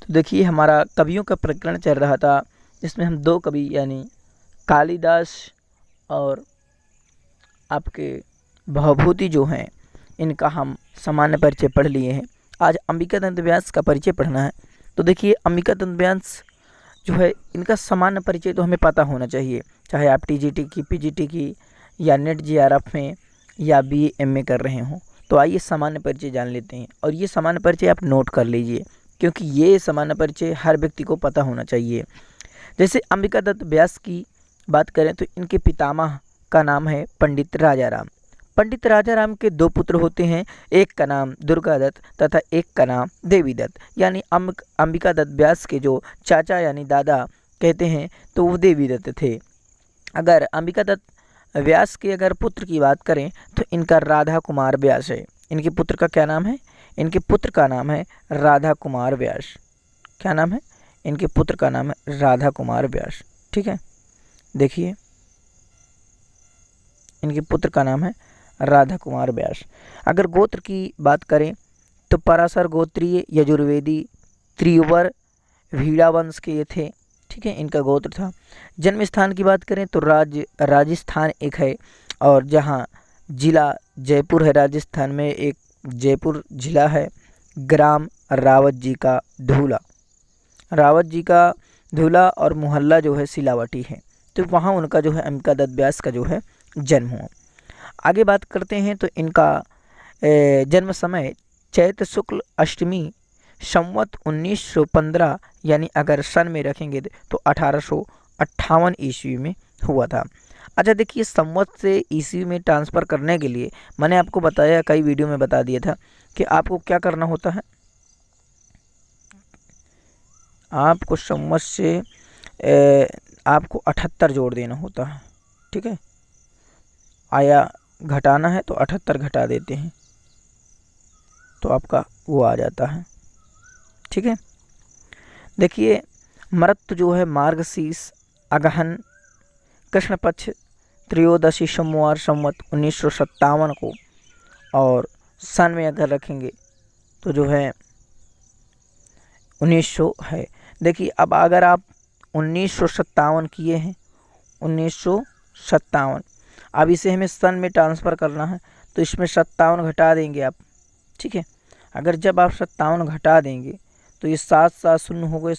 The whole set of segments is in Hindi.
तो देखिए हमारा कवियों का प्रकरण चल रहा था, जिसमें हम दो कवि यानी कालिदास और आपके भवभूति जो हैं, इनका हम सामान्य परिचय पढ़ लिए हैं। आज अंबिकादत्त व्यास का परिचय पढ़ना है। तो देखिए अंबिकादत्त व्यास जो है, इनका सामान्य परिचय तो हमें पता होना चाहिए, चाहे आप टीजीटी की, पीजीटी की या नेट जेआरएफ में या बीए एमए कर रहे हों। तो आइए सामान्य परिचय जान लेते हैं, और ये सामान्य परिचय आप नोट कर लीजिए, क्योंकि ये सामान्य परिचय हर व्यक्ति को पता होना चाहिए। जैसे अंबिकादत्त व्यास की बात करें तो इनके पितामह का नाम है पंडित राजाराम। पंडित राजाराम के दो पुत्र होते हैं, एक का नाम दुर्गादत्त तथा एक का नाम देवीदत्त। यानी अंबिकादत्त व्यास के जो चाचा यानी दादा कहते हैं तो वो देवीदत्त थे। अगर अंबिकादत्त व्यास के अगर पुत्र की बात करें तो इनका राधा कुमार व्यास है। इनके पुत्र का क्या नाम है? इनके पुत्र का नाम है राधा कुमार व्यास। क्या नाम है? इनके पुत्र का नाम है राधा कुमार व्यास। ठीक है, देखिए इनके पुत्र का नाम है राधा कुमार व्यास। अगर गोत्र की बात करें तो पराशर गोत्रीय यजुर्वेदी त्रिवर भीड़ा वंश के ये थे। ठीक है, इनका गोत्र था। जन्म स्थान की बात करें तो राजस्थान एक है, और जहाँ जिला जयपुर है राजस्थान में, एक जयपुर जिला है। ग्राम रावत जी का धूला और मोहल्ला जो है सिलावटी है। तो वहाँ उनका जो है अंबिकादत्त व्यास का जो है जन्म हुआ। आगे बात करते हैं तो इनका जन्म समय चैत्र शुक्ल अष्टमी संवत 1915 यानी अगर सन में रखेंगे तो 1858 ईस्वी में हुआ था। अच्छा देखिए, संवत से ईस्वी में ट्रांसफ़र करने के लिए मैंने आपको बताया, कई वीडियो में बता दिया था कि आपको क्या करना होता है। आपको संवत से आपको 78 जोड़ देना होता है। ठीक है, आया घटाना है तो 78 घटा देते हैं तो आपका वो आ जाता है। ठीक है, देखिए मृत्यु जो है मार्गशीर्ष अगहन कृष्ण पक्ष त्रयोदशी सोमवार संवत 1957 को, और सन में अगर रखेंगे तो जो है 1900 है। देखिए अब अगर आप 1957 किए हैं, 1957, अब इसे हमें सन में ट्रांसफ़र करना है तो इसमें 57 घटा देंगे आप। ठीक है, अगर जब आप 57 घटा देंगे तो ये 7 7 शून्य हो गए,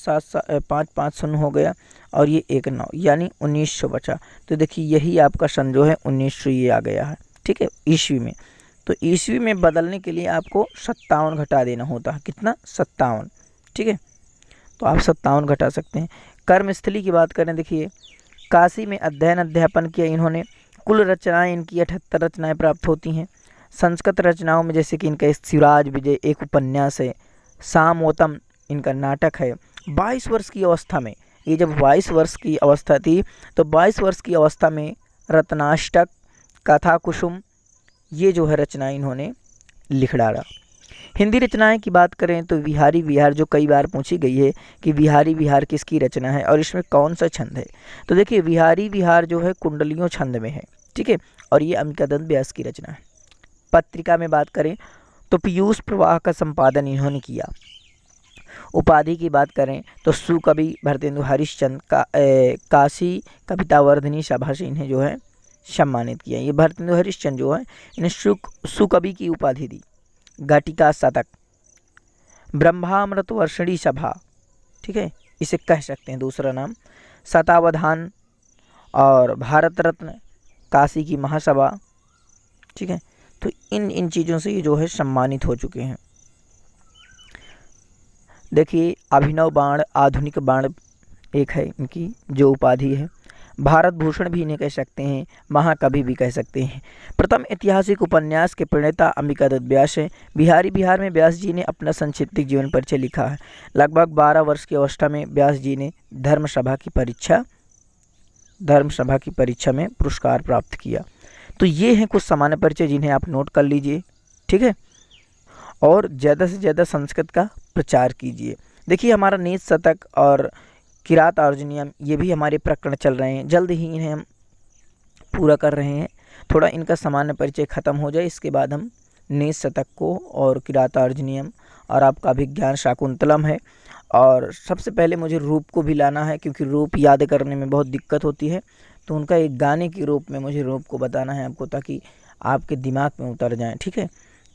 5 5 शून्य हो गया, और ये 1 9 यानी 1900 बचा। तो देखिए यही आपका सन जो है 1900 ये आ गया है। ठीक है, ईस्वी में। तो ईस्वी में बदलने के लिए आपको 57 घटा देना होता है। कितना? 57। ठीक है, तो आप 57 घटा सकते हैं। कर्मस्थली की बात करें, देखिए काशी में अध्यापन किया इन्होंने। कुल रचनाएं इनकी 78 रचनाएं प्राप्त होती हैं। संस्कृत रचनाओं में जैसे कि इनका शिवराज विजय एक उपन्यास है, सामोतम इनका नाटक है। 22 वर्ष की अवस्था में, ये जब 22 वर्ष की अवस्था थी तो 22 वर्ष की अवस्था में रत्नाष्टक, कथा कुसुम, ये जो है रचनाएं इन्होंने लिख डाला। हिंदी रचनाएं की बात करें तो बिहारी विहार, जो कई बार पूछी गई है कि बिहारी विहार किसकी रचना है और इसमें कौन सा छंद है। तो देखिए बिहारी विहार जो है कुंडलियों छंद में है। ठीक है, और ये अंबिकादत्त व्यास की रचना है। पत्रिका में बात करें तो पीयूष प्रवाह का संपादन इन्होंने किया। उपाधि की बात करें तो सुकवि भरतेंदु हरिश्चंद्र का काशी कवितावर्धनी सभा से इन्हें जो है सम्मानित किया। ये भरतेंदु हरिश्चंद्र जो है इन्हें सुकवि की उपाधि दी। घटिका शतक, ब्रह्मामृत वर्षणी सभा, ठीक है, इसे कह सकते हैं दूसरा नाम, शतावधान और भारत रत्न, काशी की महासभा। ठीक है, तो इन चीज़ों से ये जो है सम्मानित हो चुके हैं। देखिए अभिनव बाण, आधुनिक बाण एक है इनकी जो उपाधि है। भारत भूषण भी इन्हें कह सकते हैं, महाकवि भी कह सकते हैं। प्रथम ऐतिहासिक उपन्यास के प्रणेता अंबिकादत्त व्यास हैं। बिहारी विहार में व्यास जी ने अपना संक्षिप्त जीवन परिचय लिखा है। लगभग 12 वर्ष की अवस्था में व्यास जी ने धर्म सभा की परीक्षा में पुरस्कार प्राप्त किया। तो ये हैं कुछ सामान्य परिचय जिन्हें आप नोट कर लीजिए। ठीक है, और ज़्यादा से ज़्यादा संस्कृत का प्रचार कीजिए। देखिए हमारा नीच शतक और किरात अर्जुनियम ये भी हमारे प्रकरण चल रहे हैं, जल्द ही इन्हें हम पूरा कर रहे हैं। थोड़ा इनका सामान्य परिचय ख़त्म हो जाए, इसके बाद हम नीच शतक को और किरात अर्जुनियम और आपका अभिज्ञान शाकुंतलम है और सबसे पहले मुझे रूप को भी लाना है, क्योंकि रूप याद करने में बहुत दिक्कत होती है। तो उनका एक गाने के रूप में मुझे रूप को बताना है आपको, ताकि आपके दिमाग में उतर जाएँ, ठीक है।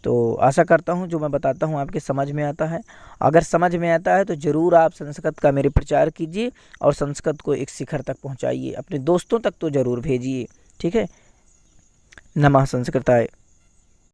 तो आशा करता हूँ जो मैं बताता हूँ आपके समझ में आता है। अगर समझ में आता है तो ज़रूर आप संस्कृत का मेरे प्रचार कीजिए और संस्कृत को एक शिखर तक पहुँचाइए, अपने दोस्तों तक तो ज़रूर भेजिए, ठीक है। नमः संस्कृताय।